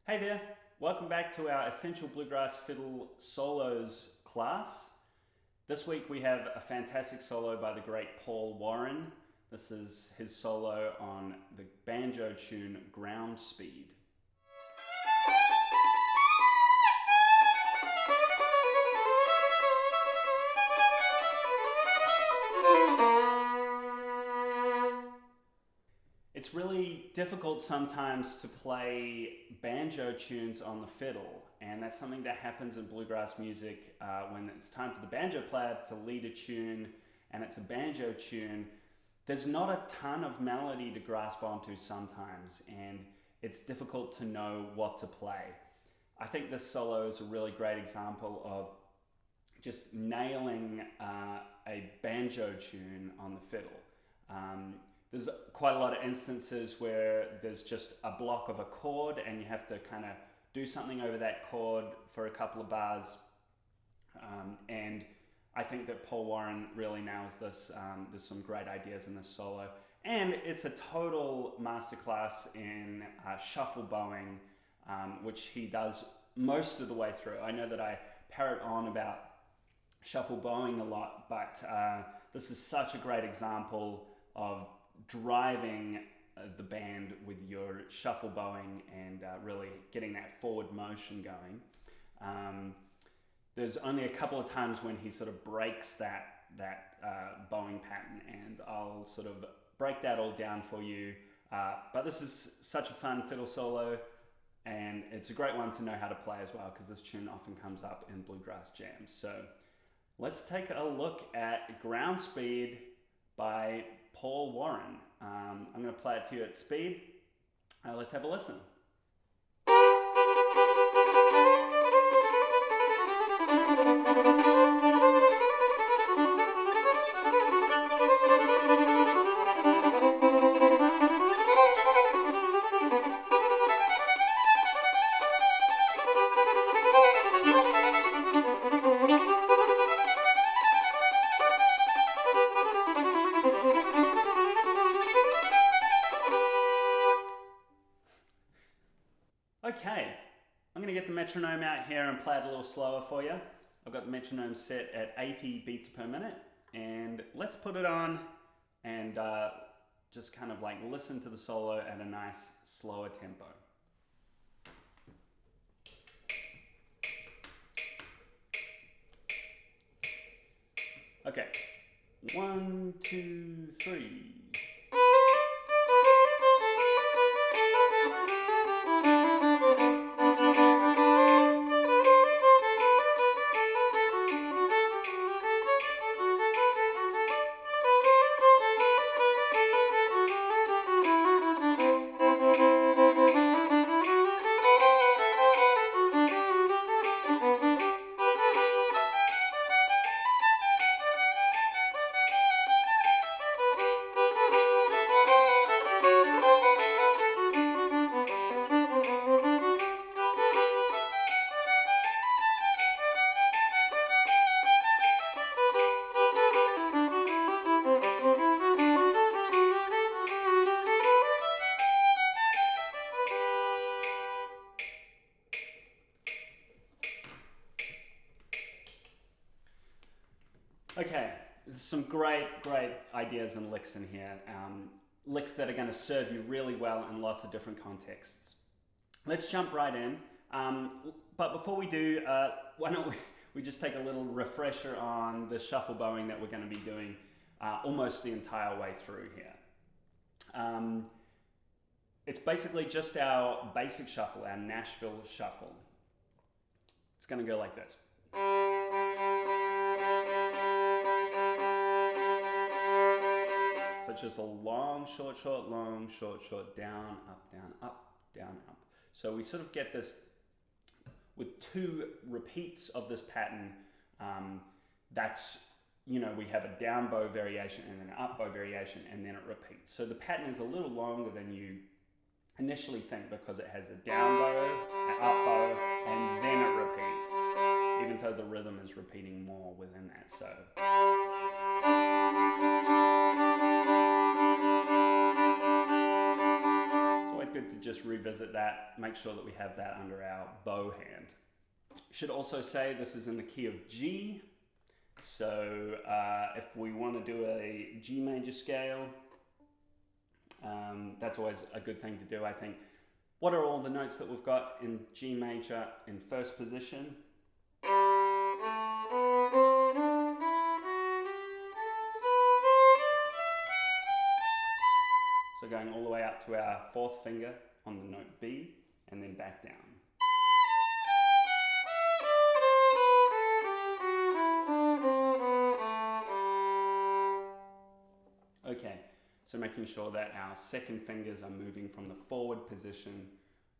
Hey there, welcome back to our Essential Bluegrass Fiddle Solos class. This week we have a fantastic solo by the great Paul Warren. This is his solo on the banjo tune Ground Speed. It's really difficult sometimes to play banjo tunes on the fiddle, and that's something that happens in bluegrass music when it's time for the banjo player to lead a tune and it's a banjo tune. There's not a ton of melody to grasp onto sometimes, and it's difficult to know what to play. I think this solo is a really great example of just nailing a banjo tune on the fiddle. There's quite a lot of instances where there's just a block of a chord and you have to kind of do something over that chord for a couple of bars. And I think that Paul Warren really nails this. There's some great ideas in this solo. And it's a total masterclass in shuffle bowing, which he does most of the way through. I know that I parrot on about shuffle bowing a lot, but this is such a great example of driving the band with your shuffle bowing and really getting that forward motion going. There's only a couple of times when he sort of breaks that bowing pattern, and I'll sort of break that all down for you. But this is such a fun fiddle solo, and it's a great one to know how to play as well, because this tune often comes up in bluegrass jams. So let's take a look at Ground Speed by Paul Warren. I'm going to play it to you at speed. Let's have a listen. Okay, I'm going to get the metronome out here and play it a little slower for you. I've got the metronome set at 80 beats per minute, and let's put it on and just kind of like listen to the solo at a nice slower tempo. Okay, 1, 2, 3. Okay, there's some great ideas and licks in here. Licks that are going to serve you really well in lots of different contexts. Let's jump right in. But before we do, why don't we just take a little refresher on the shuffle bowing that we're going to be doing almost the entire way through here. It's basically just our basic shuffle, our Nashville shuffle. It's going to go like this. So it's just a long, short, long, short, down, up, down, up. So we sort of get this with 2 repeats of this pattern. That's, you know, we have a down bow variation and then an up bow variation, and then it repeats. So the pattern is a little longer than you initially think, because it has a down bow, an up bow, and then it repeats, even though the rhythm is repeating more within that. So good to just revisit that, make sure that we have that under our bow hand. Should also say this is in the key of G. So if we want to do a G major scale, that's always a good thing to do, I think. What are all the notes that we've got in G major in first position? So going all the way up to our fourth finger on the note B and then back down. Okay, so making sure that our second fingers are moving from the forward position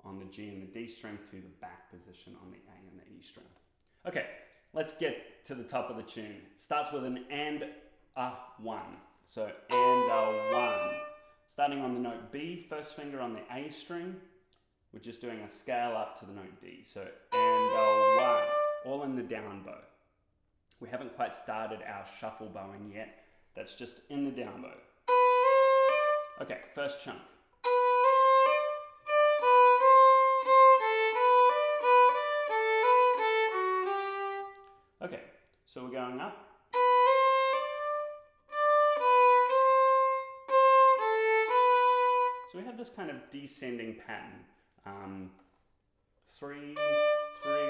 on the G and the D string to the back position on the A and the E string. Okay, let's get to the top of the tune. Starts with an and a one. So and a one. Starting on the note B, first finger on the A string, we're just doing a scale up to the note D. So and a one, all in the down bow. We haven't quite started our shuffle bowing yet. That's just in the down bow. Okay, first chunk. Okay, so we're going up. So we have this kind of descending pattern. 3, 3,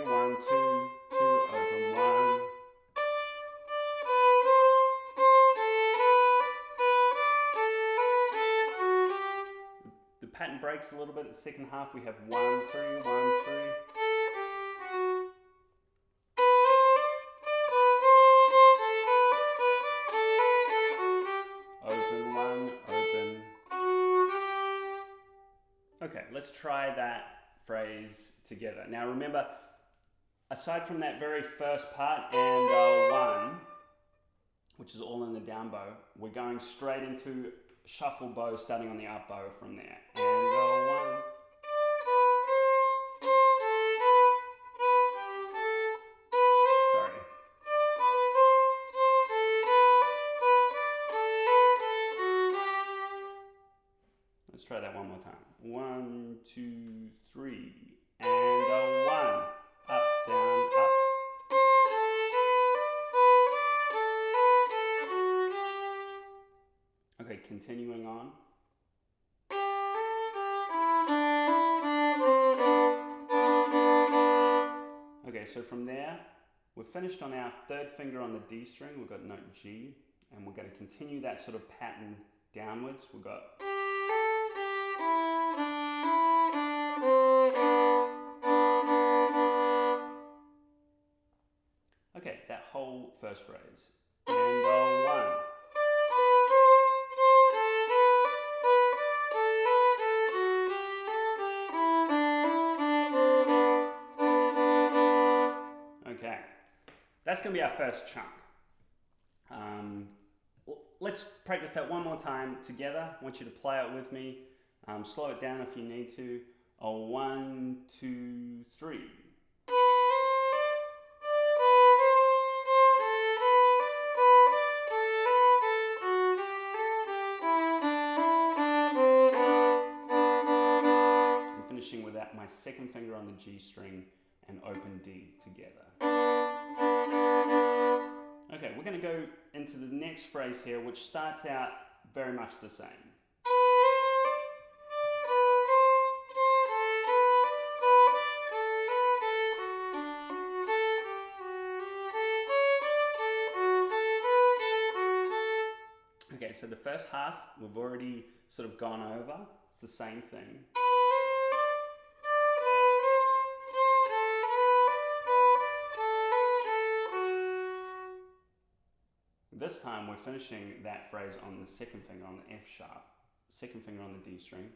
1, 2, 2, open 1. The pattern breaks a little bit at the second half. We have 1, 3, 1, 3. Open 1, open. Okay, let's try that phrase together. Now remember, aside from that very first part and 1, which is all in the down bow, we're going straight into shuffle bow starting on the up bow from there. And 1. Sorry. Let's try that one more time. 1, 2, 3, and a 1. Up, down, up. Okay, continuing on. Okay, so from there, we're finished on our third finger on the D string. We've got note G, and we're going to continue that sort of pattern downwards. We've got okay, that whole first phrase. And a 1. Okay, that's going to be our first chunk. Let's practice that one more time together. I want you to play it with me. Slow it down if you need to. A 1, 2, 3. I'm finishing with that, my second finger on the G string and open D together. Okay, we're going to go into the next phrase here, which starts out very much the same. Okay, so the first half we've already sort of gone over. It's the same thing. This time we're finishing that phrase on the second finger on the F sharp, second finger on the D string.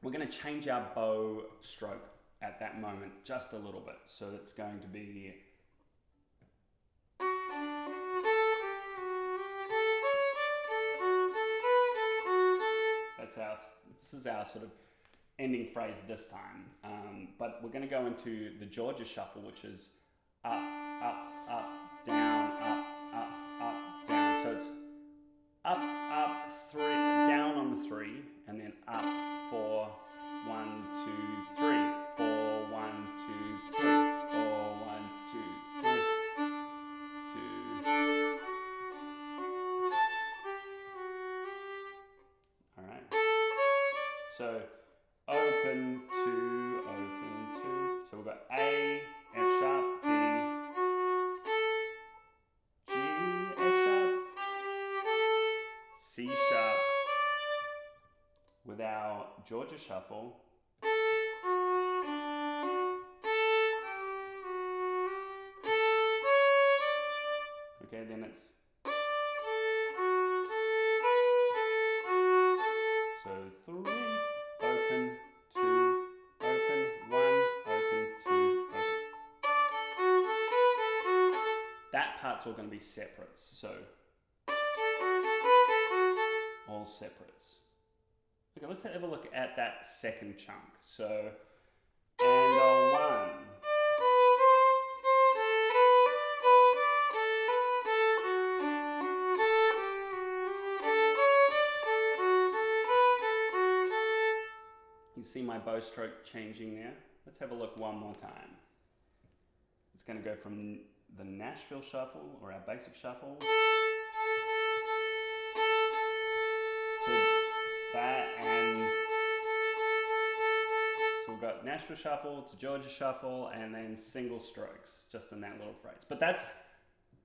We're going to change our bow stroke at that moment just a little bit. So it's going to be this is our sort of ending phrase this time. But we're going to go into the Georgia shuffle, which is up, up, up, down, up, up, up, down. So open, 2, open, 2. So we've got A, F sharp, D, G, F sharp, C sharp with our Georgia shuffle. Okay, then it's so 3, open, 2, open, 1, open, 2, open. That part's all going to be separates, so all separates. Okay, let's have a look at that second chunk. So, and a 1. You see my bow stroke changing there? Let's have a look one more time. It's going to go from the Nashville shuffle, or our basic shuffle, to that, and so we've got Nashville shuffle to Georgia shuffle, and then single strokes just in that little phrase. But that's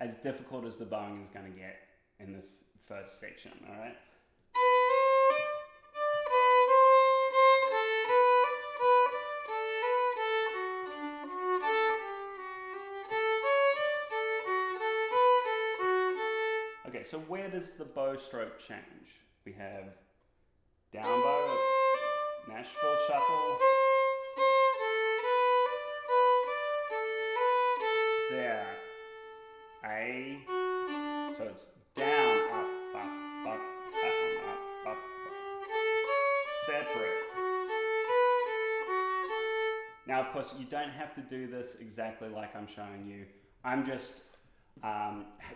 as difficult as the bowing is going to get in this first section, all right? Okay, so where does the bow stroke change? We have down bow, Nashville shuffle, there, A, so it's down, up, separates. Now, of course, you don't have to do this exactly like I'm showing you. I'm just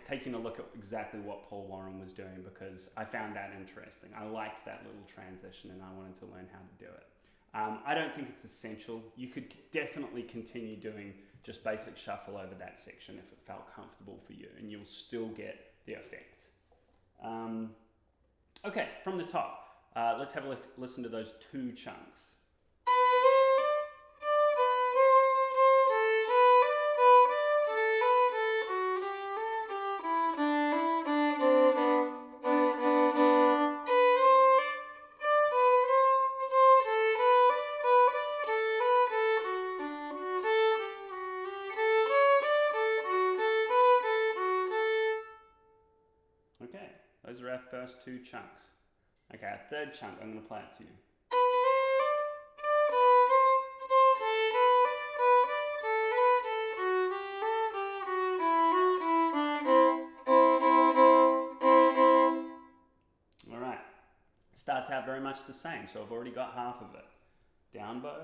taking a look at exactly what Paul Warren was doing because I found that interesting. I liked that little transition and I wanted to learn how to do it. I don't think it's essential. You could definitely continue doing just basic shuffle over that section if it felt comfortable for you, and you'll still get the effect. Okay, from the top, let's have a listen to those 2 chunks. Okay, those are our first 2 chunks. Okay, our third chunk, I'm going to play it to you. All right, starts out very much the same, so I've already got half of it. Down bow,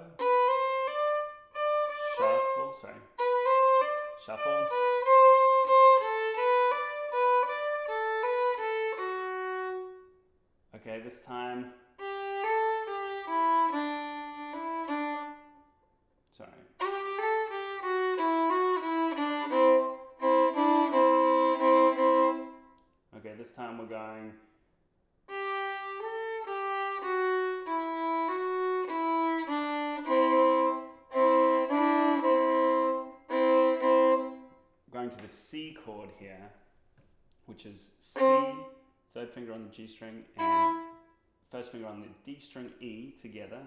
shuffle, okay, this time, sorry. Okay, this time we're going to the C chord here, which is C, third finger on the G string, and first finger on the D string, E together.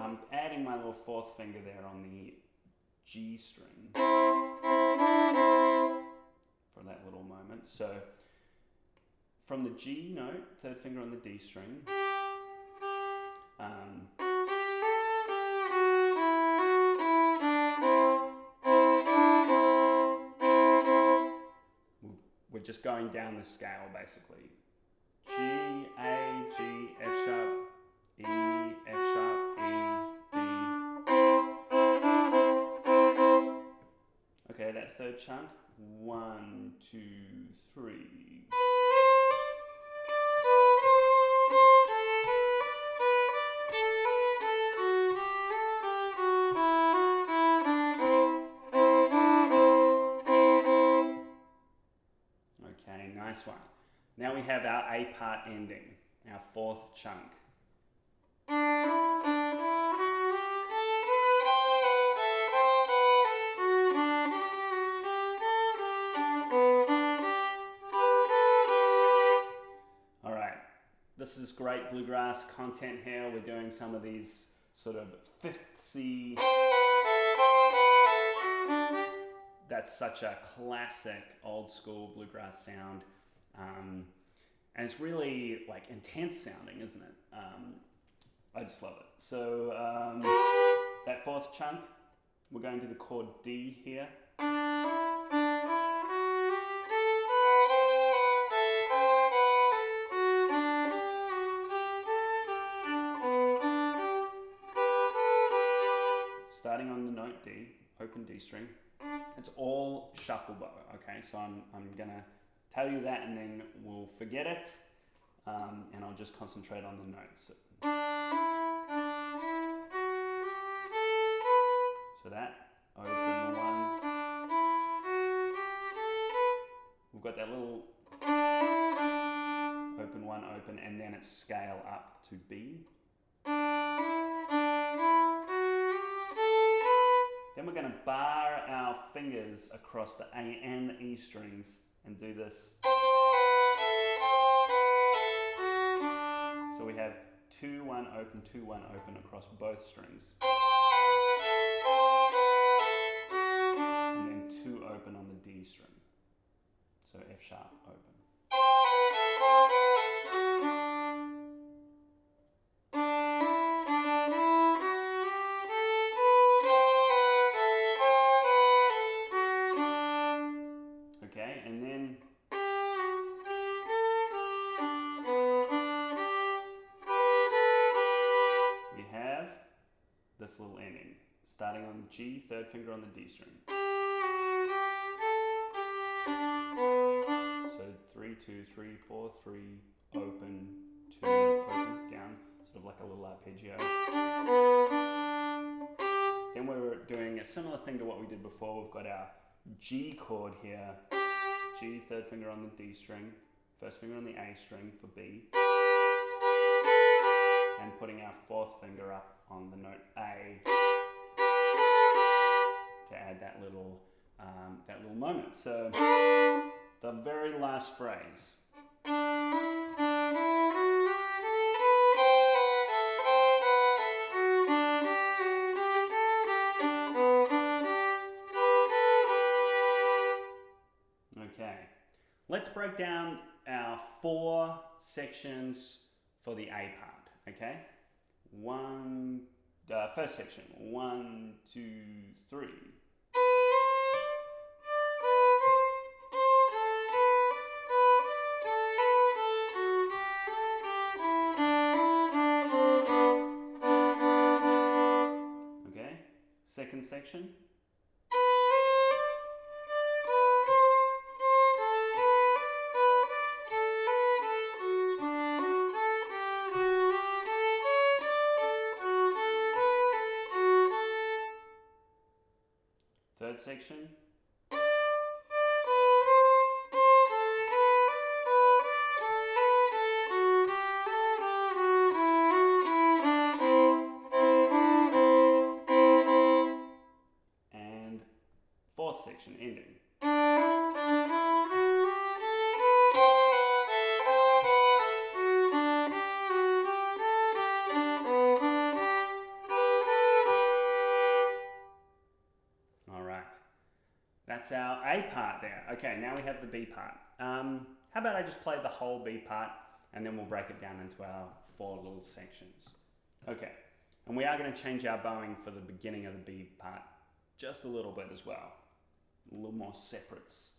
I'm adding my little 4th finger there on the G string for that little moment. So from the G note, third finger on the D string, we're just going down the scale basically. G, A, G, F sharp, E, F sharp, E, D. Okay, that third chunk. 1, 2, 3. Okay, nice one. Now we have our A part ending. our fourth chunk. All right, this is great bluegrass content here. We're doing some of these sort of fifth C. That's such a classic old school bluegrass sound. And it's really like intense sounding, isn't it? I just love it. So that fourth chunk, we're going to the chord D here. Starting on the note D, open D string. It's all shuffle bow, okay? So I'm gonna tell you that and then we'll forget it, and I'll just concentrate on the notes. So that, open one. We've got that little open one, open, and then it's scale up to B. Then we're going to bar our fingers across the A and the E strings and do this. So we have 2, 1, open, 2, 1, open across both strings. And then 2 open on the D string. So F sharp, open. This little ending, starting on G, third finger on the D string. So 3, 2, 3, 4, 3, open, 2, open, down, sort of like a little arpeggio. Then we're doing a similar thing to what we did before. We've got our G chord here, G, third finger on the D string, first finger on the A string for B, and putting our fourth finger up on the note A to add that little moment. So the very last phrase. Okay, let's break down our 4 sections for the A part, okay? First section, 1, 2, 3. Okay, second section. Third section. And fourth section, ending. That's our A part there. Okay, now we have the B part. How about I just play the whole B part and then we'll break it down into our 4 little sections. Okay, and we are going to change our bowing for the beginning of the B part just a little bit as well. A little more separates.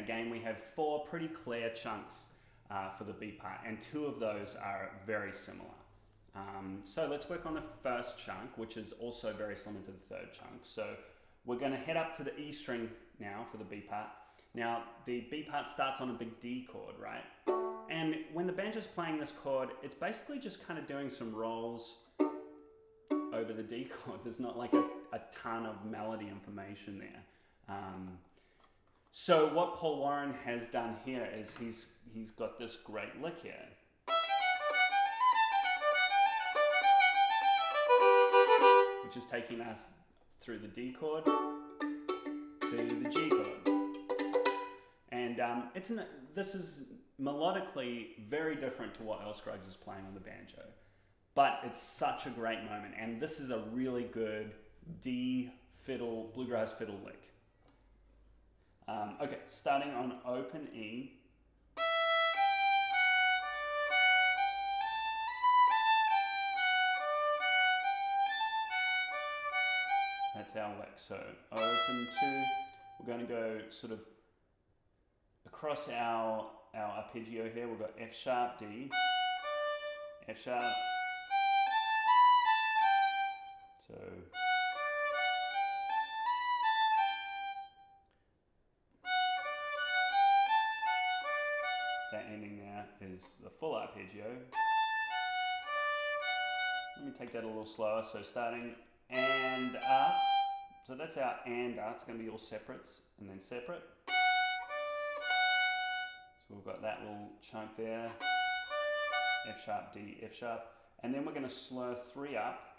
again, we have 4 pretty clear chunks for the B part, and 2 of those are very similar. So let's work on the first chunk, which is also very similar to the third chunk. So we're going to head up to the E string now for the B part. Now, the B part starts on a big D chord, right? And when the banjo's playing this chord, it's basically just kind of doing some rolls over the D chord. There's not like a ton of melody information there. So what Paul Warren has done here is he's got this great lick here. Which is taking us through the D chord to the G chord. And this is melodically very different to what Earl Scruggs is playing on the banjo. But it's such a great moment, and this is a really good D fiddle, bluegrass fiddle lick. Okay, starting on open E. That's our lick. So open 2, we're going to go sort of across our arpeggio here. We've got F sharp, D, F sharp. So that ending there is the full arpeggio. Let me take that a little slower. So starting and up. So that's our and up. It's going to be all separates and then separate. So we've got that little chunk there. F sharp, D, F sharp. And then we're going to slur 3 up.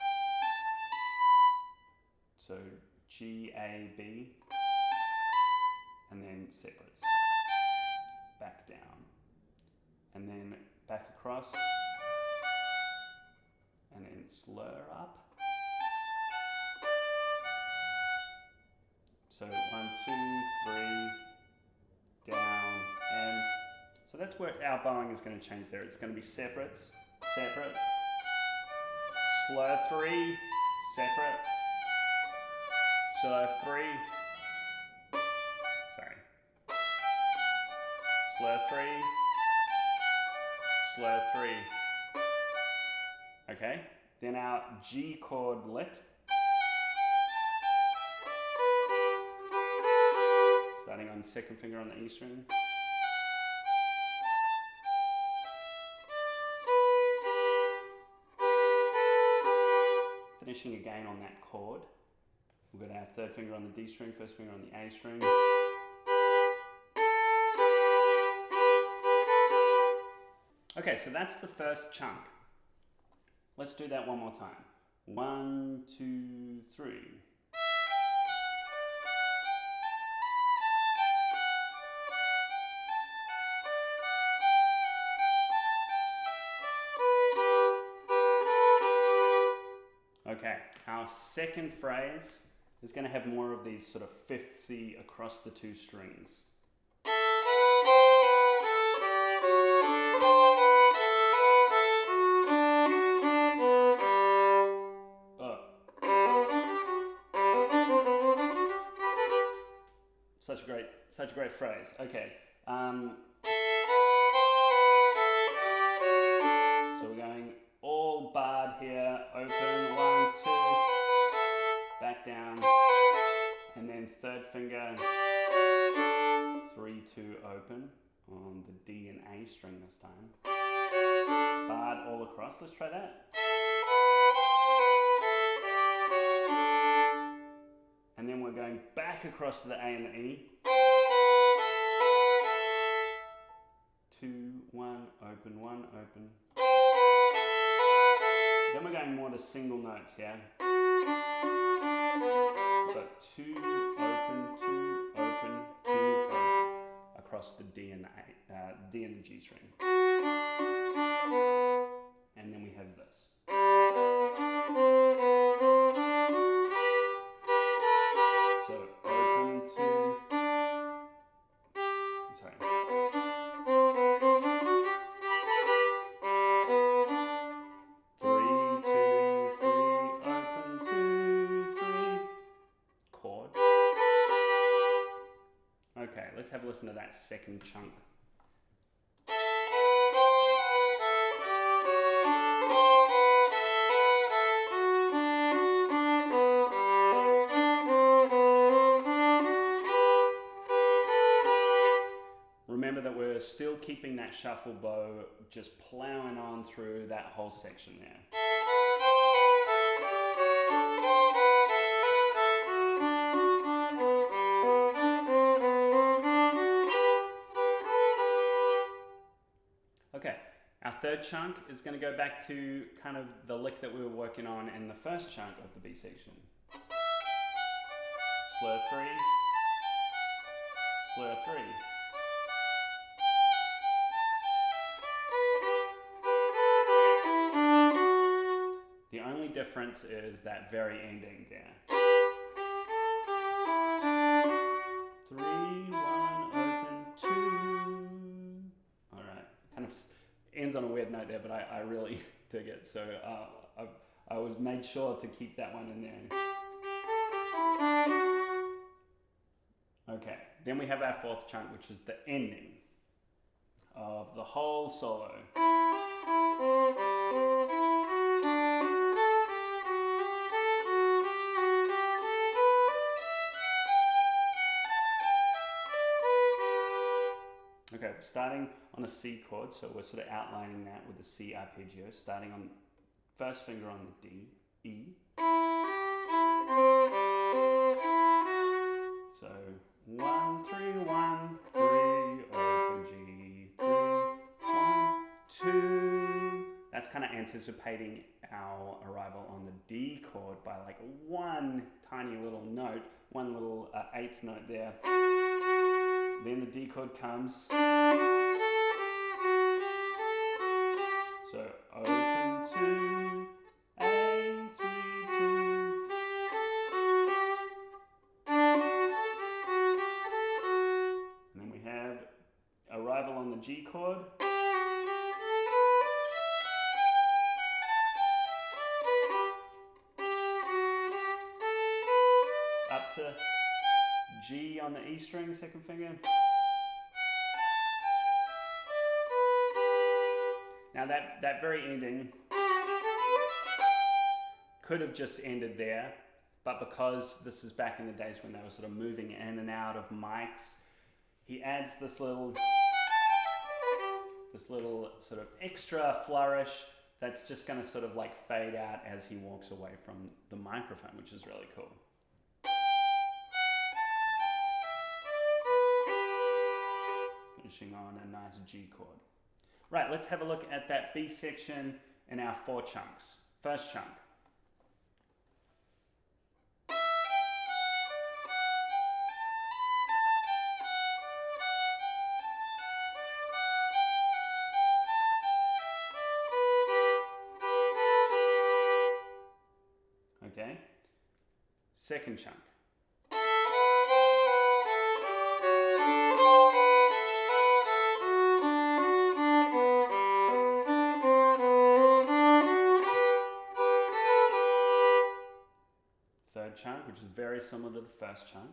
So G, A, B. And then separates. Back down. And then back across. And then slur up. So 1, 2, 3, down, and so that's where our bowing is going to change there. It's going to be separates, separate, slur 3, separate, slur 3, sorry, slur 3, slur 3. Okay, then our G chord lick. Starting on the 2nd finger on the E string. Finishing again on that chord. We've got our 3rd finger on the D string, 1st finger on the A string. Okay, so that's the first chunk. Let's do that one more time. 1, 2, 3. Okay, our second phrase is going to have more of these sort of 5th C across the 2 strings. Such a great phrase. Okay. So we're going all barred here, open, 1, 2, back down, and then 3rd finger, 3, 2, open on the D and A string this time. Barred all across. Let's try that. And then we're going back across to the A and the E. 2, 1, open, 1, open. Then we're going more to single notes here. We've got 2, open, 2, open, 2, open across the D and the D and the G string. And then we have this. So open, 2, sorry. 3, 2, 3, open, 2, 3, chord. Okay, let's have a listen listen to that second chunk. Remember that we're still keeping that shuffle bow just plowing on through that whole section there. Okay, our third chunk is going to go back to kind of the lick that we were working on in the first chunk of the B section. Slur 3, slur 3. The only difference is that very ending there. 3, 1, open, 2. All right, kind of ends on a weird note there, but I really dig it. So I was made sure to keep that one in there. Okay, then we have our fourth chunk, which is the ending of the whole solo. Okay, starting on a C chord, so we're sort of outlining that with the C arpeggio, starting on first finger on the D, E. So 1, 3, 1, 3, open G, 3, 1, 2. That's kind of anticipating our arrival on the D chord by like one tiny little note, one little eighth note there. Then the D chord comes. So open 2, A, 3, 2. And then we have arrival on the G chord. Up to G on the E string, second finger. Now that very ending could have just ended there, but because this is back in the days when they were sort of moving in and out of mics, he adds this little sort of extra flourish that's just going to sort of like fade out as he walks away from the microphone, which is really cool. Finishing on a nice G chord. Right, let's have a look at that B section in our 4 chunks. First chunk. Okay. Second chunk. Third chunk, which is very similar to the first chunk.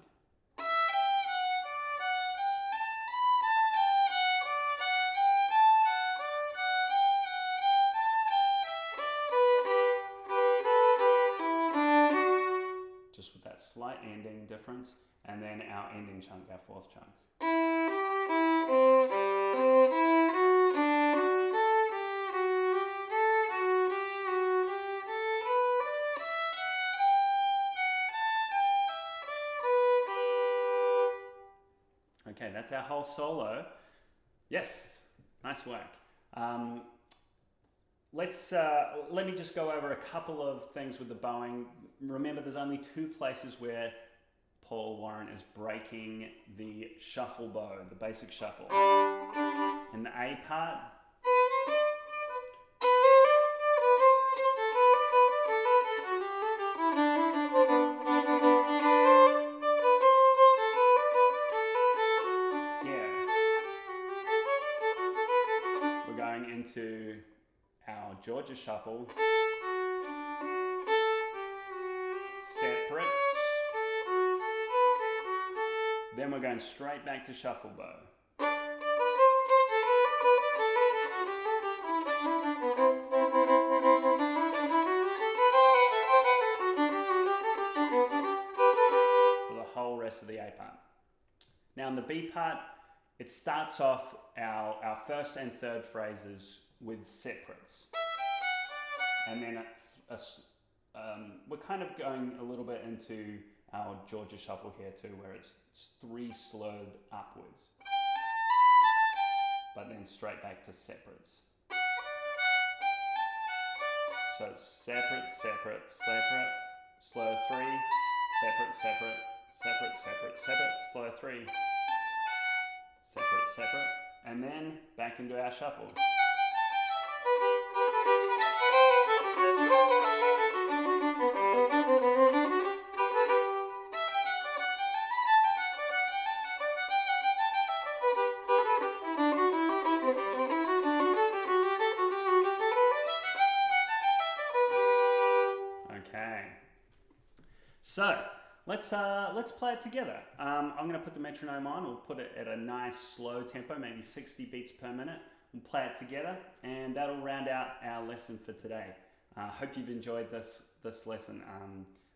Just with that slight ending difference, and then our ending chunk, our fourth chunk. Okay, that's our whole solo. Yes, nice work. Let me just go over a couple of things with the bowing. Remember, there's only 2 places where Paul Warren is breaking the shuffle bow, the basic shuffle. In the A part, into our Georgia shuffle, separates, Then we're going straight back to shuffle bow. For the whole rest of the A part. Now in the B part, it starts off our first and third phrases with separates. And then we're kind of going a little bit into our Georgia shuffle here too, where it's 3 slurred upwards, but then straight back to separates. So it's separate, separate, separate, slow 3, separate, separate, separate, separate, separate, slow 3, separate, separate, and then back into our shuffle. Okay, so let's play it together. I'm going to put the metronome on. We'll put it at a nice slow tempo, maybe 60 beats per minute. We'll play it together, and that'll round out our lesson for today. Hope you've enjoyed this lesson.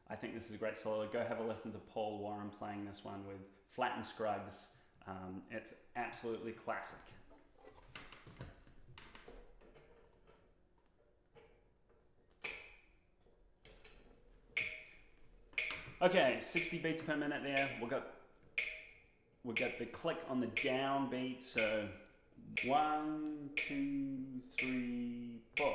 I think this is a great solo. Go have a listen to Paul Warren playing this one with Flatt & Scruggs. It's absolutely classic. Okay, 60 beats per minute there. We've got the click on the down beat, so 1, 2, 3, 4.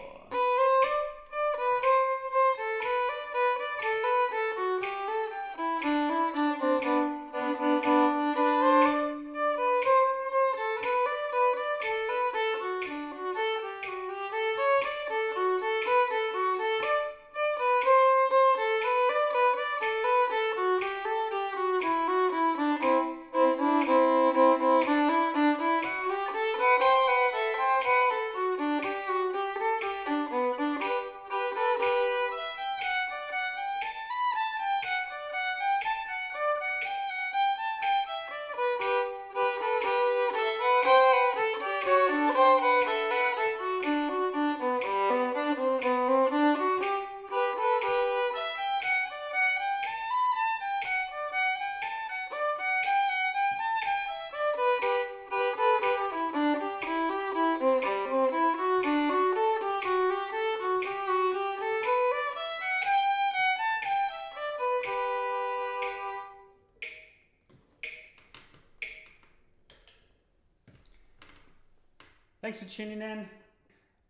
Thanks for tuning in.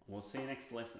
We'll see you next lesson.